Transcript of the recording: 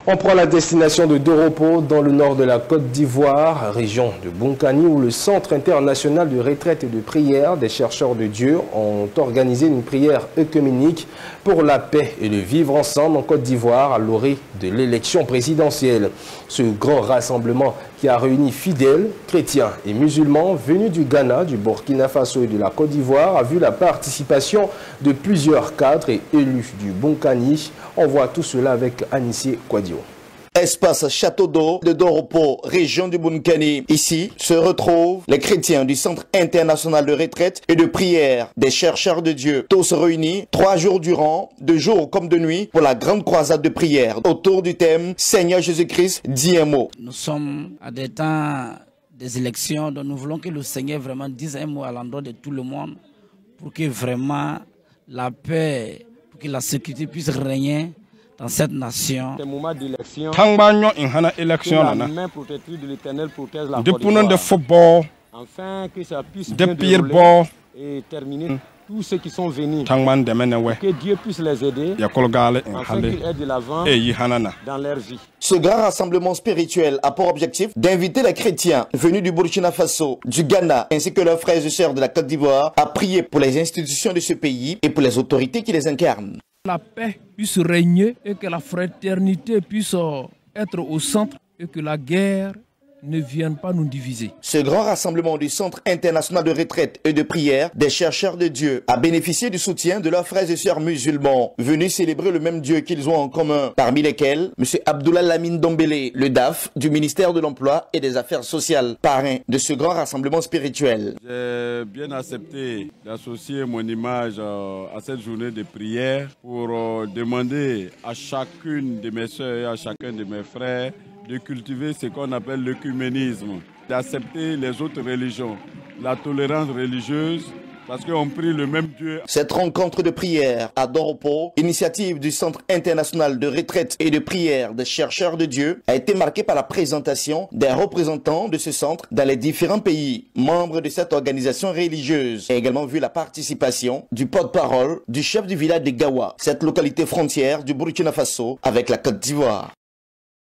On prend la destination de Doropo dans le nord de la Côte d'Ivoire, région de Bunkani, où le Centre international de retraite et de prière des chercheurs de Dieu ont organisé une prière œcuménique pour la paix et le vivre ensemble en Côte d'Ivoire à l'orée de l'élection présidentielle. Ce grand rassemblement qui a réuni fidèles, chrétiens et musulmans venus du Ghana, du Burkina Faso et de la Côte d'Ivoire a vu la participation de plusieurs cadres et élus du Bunkani. On voit tout cela avec Anissié Kouadio. Espace Château d'eau de Doropo, région du Bunkani. Ici se retrouvent les chrétiens du Centre international de retraite et de prière des chercheurs de Dieu. Tous réunis 3 jours durant, de jour comme de nuit, pour la grande croisade de prière autour du thème Seigneur Jésus-Christ, dis un mot. Nous sommes à des temps des élections, donc nous voulons que le Seigneur vraiment dise un mot à l'endroit de tout le monde pour que vraiment la paix, pour que la sécurité puisse régner dans cette nation. Des moments d'élection, la main protectrice de l'Éternel protège la Côte de d'Ivoire. football, Afin que ça puisse de bien pire dérouler ball, et terminer tous ceux qui sont venus. que Que Dieu puisse les aider afin qu'ils aient de l'avant dans leur vie. Ce grand rassemblement spirituel a pour objectif d'inviter les chrétiens venus du Burkina Faso, du Ghana ainsi que leurs frères et sœurs de la Côte d'Ivoire à prier pour les institutions de ce pays et pour les autorités qui les incarnent. La paix puisse régner et que la fraternité puisse être au centre et que la guerre ne vienne pas nous diviser. Ce grand rassemblement du Centre international de retraite et de prière des chercheurs de Dieu a bénéficié du soutien de leurs frères et sœurs musulmans venus célébrer le même Dieu qu'ils ont en commun, parmi lesquels M. Abdoulaye Lamine Dombélé, le DAF du ministère de l'Emploi et des Affaires sociales, parrain de ce grand rassemblement spirituel. J'ai bien accepté d'associer mon image à cette journée de prière pour demander à chacune de mes sœurs et à chacun de mes frères de cultiver ce qu'on appelle l'œcuménisme, d'accepter les autres religions, la tolérance religieuse, parce qu'on prie le même Dieu. Cette rencontre de prière à Doropo, initiative du Centre international de retraite et de prière des chercheurs de Dieu, a été marquée par la présentation des représentants de ce centre dans les différents pays membres de cette organisation religieuse. Et également vu la participation du porte-parole du chef du village de Gawa, cette localité frontière du Burkina Faso avec la Côte d'Ivoire.